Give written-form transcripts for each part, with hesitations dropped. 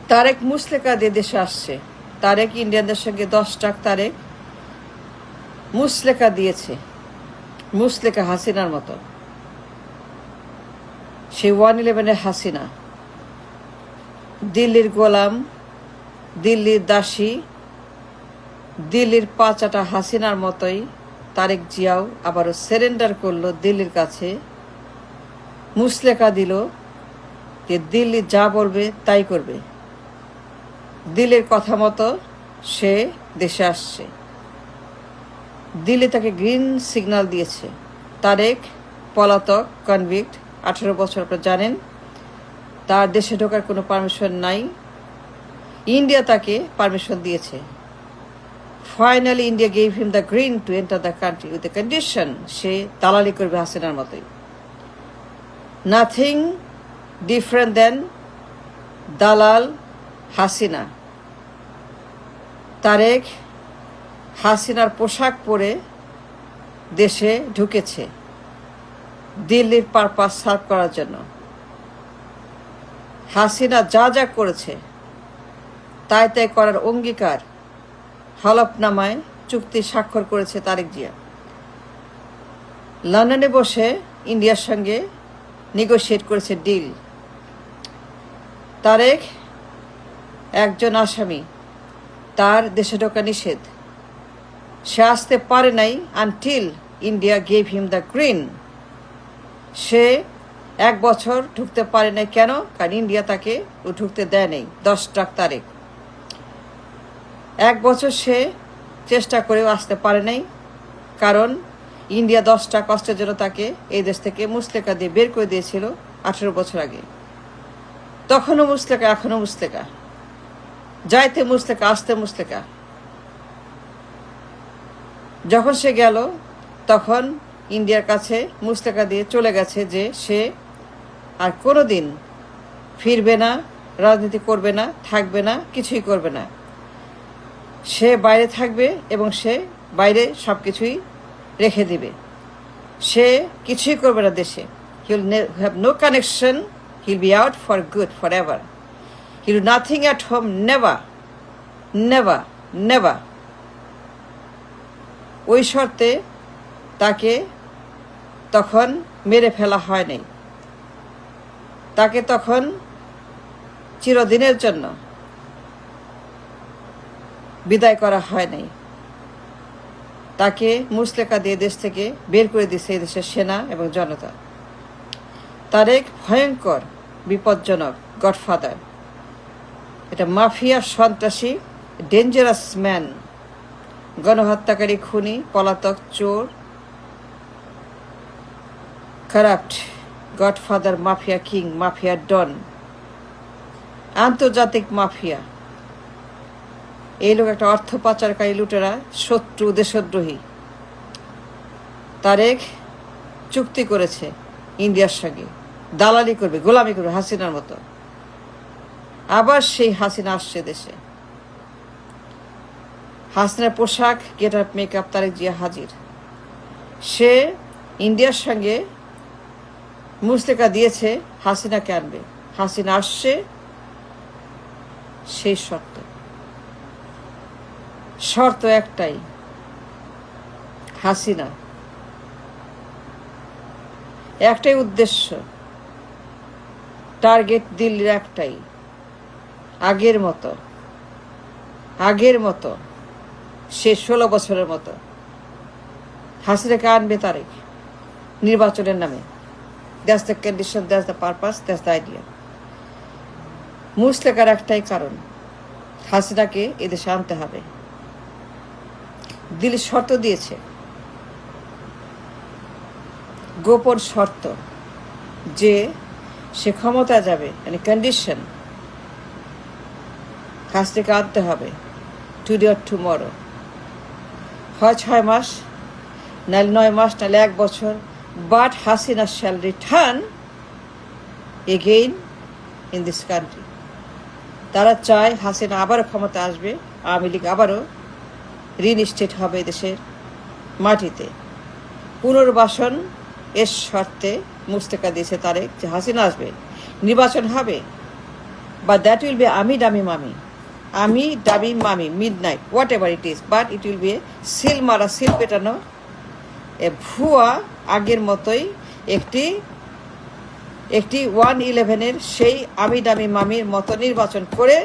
তারেক মুসলেকা দিয়ে দেশে আসছে। তারেক ইন্ডিয়ানদের সঙ্গে 10 ট্রাক তারেক মুসলেকা দিয়েছে, মুসলেকা হাসিনার মতো। সে 111-এর হাসিনা, দিল্লির গোলাম, দিল্লির দাসী, দিল্লির পাচাটা হাসিনার মতোই তারেক জিয়াও আবারও সারেন্ডার করলো দিল্লির কাছে। মুসলেকা দিল যে দিল্লি যা বলবে তাই করবে। দিল্লির কথা মতো সে দেশে আসছে। দিল্লি তাকে গ্রিন সিগন্যাল দিয়েছে। তারেক পলাতক, কনভিক্ট, 18 বছর, আপনারা জানেন। তার দেশে ঢোকার কোনো পারমিশন নাই। ইন্ডিয়া তাকে পারমিশন দিয়েছে। Finally India gave him the green to enter the country with the condition সে দালালি করবে হাসিনার মতোই। নাথিং ডিফারেন্ট দেন দালাল হাসিনা। তারেক হাসিনার পোশাক পরে দেশে ঢুকেছে দিল্লির পারপাস সার্ভ করার জন্য। হাসিনা যা যা করেছে তাই তাই করার অঙ্গীকার হলফনামায় চুক্তি স্বাক্ষর করেছে তারেক জিয়া। লন্ডনে বসে ইন্ডিয়ার সঙ্গে নেগোশিয়েট করেছে ডিল। তারেক একজন আসামি, তার দেশে ঢোকা নিষেধ। সে আসতে পারে নাই until India gave him the green. সে 1 বছর ঢুকতে পারে নাই। কেন? কারণ ইন্ডিয়া তাকে ঢুকতে দেয় নাই। 10 ট্রাক তারেক 1 বছর সে চেষ্টা করেও আসতে পারে নাই, কারণ ইন্ডিয়া 10 ট্রাক কষ্টের জন্য তাকে এই দেশ থেকে মুসলেকা দিয়ে বের করে দিয়েছিল 18 বছর আগে। তখনও মুসলেকা, এখনও মুসলেকা, যাইতে মুসলেকা, আসতে মুসলেকা। যখন সে গেল তখন ইন্ডিয়ার কাছে মুসলেকা দিয়ে চলে গেছে যে সে আর কোনো দিন ফিরবে না, রাজনীতি করবে না, থাকবে না, কিছুই করবে না। সে বাইরে থাকবে এবং সে বাইরে সব কিছুই রেখে দিবে। সে কিছুই করবে না দেশে। He will have no connection, he will be out for good forever. He will nothing at home, never, never, never. ওই শর্তে তাকে তখন মেরে ফেলা হয় নাই। তাকে তখন চিরদিনের জন্য বিদায় করা হয় নাই। তাকে মুসলেকা দিয়ে দেশ থেকে বের করে দিয়েছে এই দেশের সেনা এবং জনতা। তারেক ভয়ঙ্কর, বিপজ্জনক গডফাদার। এটা মাফিয়া, সন্ত্রাসী, ডেঞ্জারাস ম্যান, গণহত্যাকারী, খুনি, পলাতক, চোর, corrupt, godfather, mafia king, mafia don, আন্তর্জাতিক মাফিয়া। এই লোক একটা অর্থ পাচারকারী, লুটেরা, শত্রু, দেশদ্রোহী। তারেক চুক্তি করেছে ইন্ডিয়ার সঙ্গে, দালালি করবে, গোলামি করবে হাসিনার মতো। আবার সেই হাসিনা আসছে দেশে। হাসিনার পোশাক, get up, makeup, Tarique Zia হাজির। সে ইন্ডিয়ার সঙ্গে মুসলেকা দিয়েছে হাসিনাকে আনবে। হাসিনা আসছে সেই শর্ত। শর্ত একটাই, হাসিনা, একটাই উদ্দেশ্য, টার্গেট দিল্লির একটাই, আগের মতো, আগের মতো, সে 16 বছরের মতো হাসিনাকে আনবে তারেক নির্বাচনের নামে। That's the condition, that's the purpose, that's the idea. মুসলেকার একটাই কারণ, হাসিনাকে এদেশে আনতে হবে। দিল্লি শর্ত দিয়েছে, গোপন শর্ত, যে সে ক্ষমতা যাবে, মানে কন্ডিশন, হাসিনাকে আনতে হবে টুডে অর টুমরো। হয় 6 মাস, নাহলে 9 মাস, নাহলে 1 বছর। But Hasina shall return again in this country. তারা চায় হাসিনা আবারও ক্ষমতা আসবে, আওয়ামী লীগ আবারও রিইনস্টেট হবে দেশের মাটিতে। পুনর্বাসন এর শর্তে মুসলেকা দিয়েছে তারেক যে হাসিনা আসবে, নির্বাচন হবে, but that will be Ami Dami Mami. Ami Dami Mami, midnight, whatever it is, but it will be a seal mara, seal petano, a ভুয়া আগের মতোই একটি 111-এর সেই আমি দামি মামির মতো নির্বাচন করে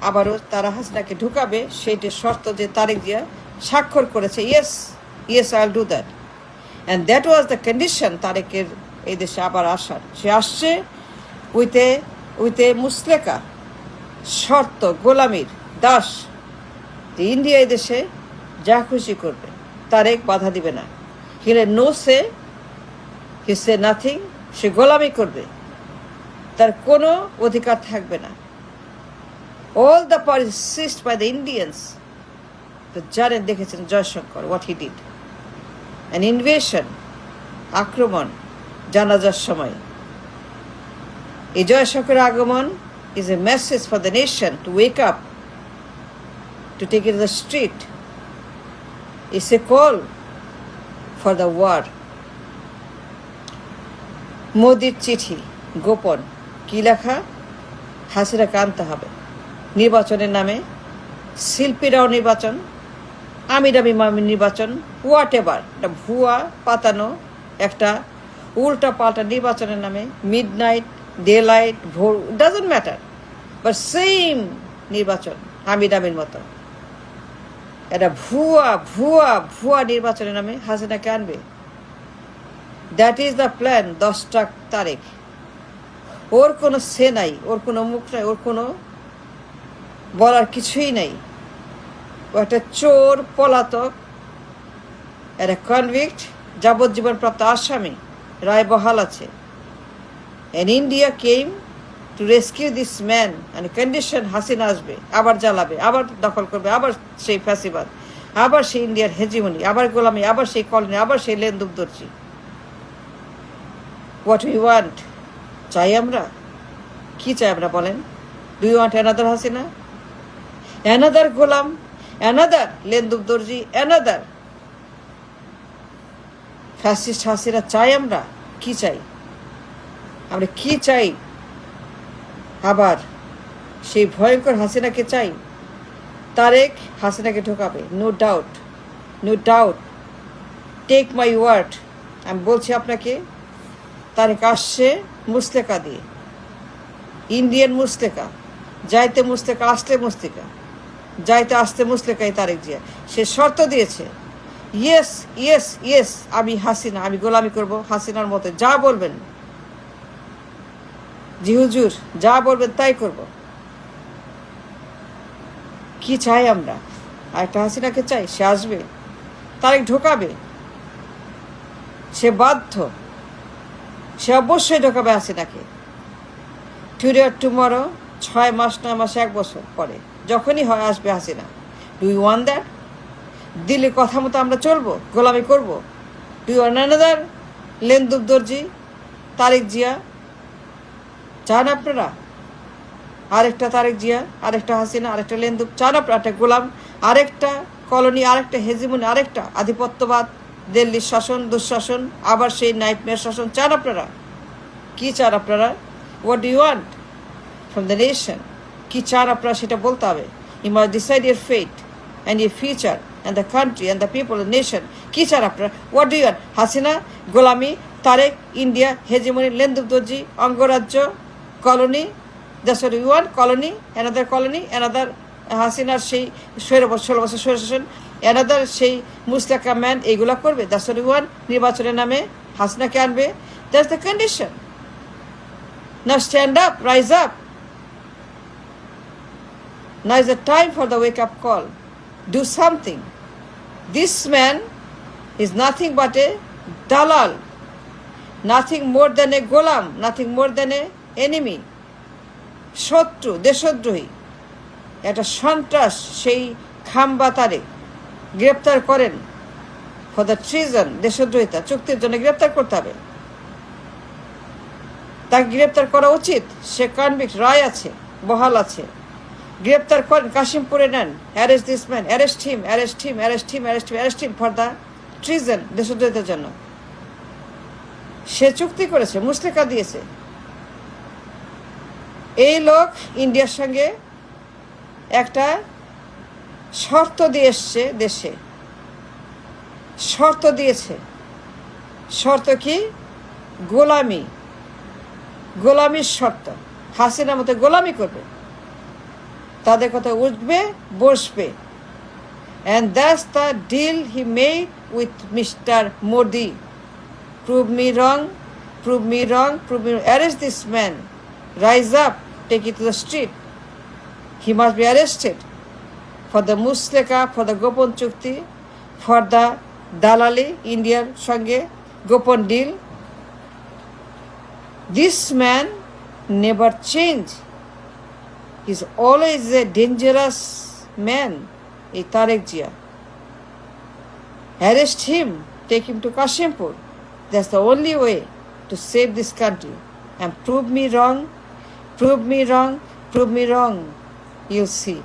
আবারও তারা হাসিনাকে ঢুকাবে, সেইটির শর্ত যে তারেক জিয়া স্বাক্ষর করেছে। Yes I will do that, and that was the condition তারেকের এই দেশে আবার আসার। সে আসছে উইথে মুসলেকা শর্ত, গোলামির দাস, যে ইন্ডিয়া এই দেশে যা খুশি করবে, তারেক বাধা দিবে না। হিলে নো সে, হি সে নাথিং, সে গোলামি করবে, তার কোনো অধিকার থাকবে না। All the power is seized by the Indians. তো জানেন, দেখেছেন Jaishankar what he did, an invasion, আক্রমণ জানাজার সময়। এই জয়শঙ্করের আগমন is a message for the nation to wake up, to take it to the street. It's a call for the war. মোদির চিঠি গোপন, কি লেখা? হাসিনাকে আনতে হবে নির্বাচনের নামে, শিল্পীরাও নির্বাচন, আমি দামি মামি নির্বাচন, হোয়াট এভার, একটা ভুয়া পাতানো একটা উল্টা পাল্টা নির্বাচনের নামে, মিডনাইট, ডে লাইট, ভোর, ডাজন্ট ম্যাটার, বাট সেম নির্বাচন আমি দামির মতো। এটা ভুয়া ভুয়া ভুয়া নির্বাচনের নামে হাসিনাকে আনবে। That is the plan. 10টা তারিখ, ওর কোনো সে নাই, ওর কোনো মুখ নাই, ওর কোনো বলার কিছুই নাই। ও একটা চোর, পলাতক, একটা কনভিক্ট, যাবজ্জীবনপ্রাপ্ত আসামি, রায় বহাল আছে। And India came to rescue this man, and condition Hasina আসবে, আবার জ্বালাবে, আবার দখল করবে, আবার সেই ফ্যাসিবাদ, আবার সেই ইন্ডিয়ার হেজিমনি, আবার গোলামি, আবার সেই কলোনি, আবার সেই লেনদুব দর্জি। হোয়াট উই ওয়ান্ট, চাই আমরা কি চাই আমরা বলেন? Do you want another Hasina, another গোলাম, another Lhendup Dorji, another fascist Hasina চাই আমরা? কি চাই আমরা, কি চাই? আবার সেই ভয়ঙ্কর হাসিনাকে চাই? তারেক হাসিনাকে ঢোকাবে, no doubt, no doubt, take my word. আমি বলছি আপনাকে, তারেক আসছে মুসলেকা দিয়ে, ইন্ডিয়ান মুসলেকা, যাইতে মুসলেকা, আসতে মুসলেকা, যাইতে আসতে মুসলেকাই তারেক জিয়া। সে শর্ত দিয়েছে, ইয়েস ইয়েস ইয়েস, আমি হাসিনা, আমি গোলামি করব হাসিনার মতো, যা বলবেন জি হুজুর, যা বলবেন তাই করব। কি চাই আমরা? আর একটা হাসিনাকে চাই, সে আসবে, তারেক ঢোকাবে, সে বাধ্য, সে অবশ্যই ঢোকাবে হাসিনাকে। টুডে অর টুমরো, 6 মাস, 9 মাস, 1 বছর পরে, যখনই হয় আসবে হাসিনা। Do you want that? দিল্লির কথা মতো আমরা চলবো, গোলামি করবো? Do you want another Lhendup Dorji Tarique Zia? চান আপনারা আরেকটা তারেক জিয়া, আরেকটা হাসিনা, আরেকটা লেনদুব? চান আপনারা একটা গোলাম, আরেকটা কলোনি, আরেকটা হেজিমনি, আরেকটা আধিপত্যবাদ, দিল্লির শাসন, দুঃশাসন, আবার সেই নাইটমেয়ার শাসন? চান আপনারা? কি চান আপনারা? What do you want from the nation? কি চান আপনারা সেটা বলতে হবে। You must decide your fate and your future and the country and the people, the nation. কি চান আপনারা? What do you want? Hasina, গোলামি, তারেক, ইন্ডিয়া, হেজিমনি, লেনদুব দর্জি, অঙ্গরাজ্য, colony? That's what you want? Colony, another হাসিনার সেই 16 বছর স্বৈরশাসন, অ্যানাদার সেই মুসলেকা ম্যান, এইগুলা করবে? That's what you want? নির্বাচনের নামে হাসিনাকে আনবে? That's the condition. Now stand up, rise up. Now is the time for the wake-up call. Do something. This man is nothing but a dalal, nothing more than a golam, nothing more than a enemy. শত্রু, দেশদ্রোহী, একটা সন্ত্রাস। সেই খাম্বা তারে গ্রেপ্তার করেন for the treason, দেশদ্রোহিতা, চুক্তির জন্য গ্রেপ্তার করতে হবে, তাকে গ্রেপ্তার করা উচিত। সে কনভিক্ট, রায় আছে, বহাল আছে, গ্রেপ্তার করেন, কাশিমপুরে নেন, arrest this man, arrest him, arrest him, arrest him, arrest him, arrest him for the treason, দেশদ্রোহিতার জন্য। সে চুক্তি করেছে, মুসলেকা দিয়েছে, এই লোক ইন্ডিয়ার সঙ্গে একটা শর্ত দিয়ে এসছে দেশে, শর্ত দিয়েছে। শর্ত কি? গোলামি, গোলামির শর্ত। হাসিনার মতো গোলামি করবে, তাদের কথা উঠবে বসবে। And that's the deal he made with Mr. Modi. Prove me wrong, prove me wrong, prove me wrong. Arrest this man. Rise up, take it to the street. He must be arrested for the Musleka, for the Gopon Chukti, for the Dalali, Indian Sange, Gopon deal. This man never changed. He's always a dangerous man. এই Tarique Zia, arrest him, take him to Kashimpur. That's the only way to save this country. And prove me wrong, prove me wrong, prove me wrong. You'll see.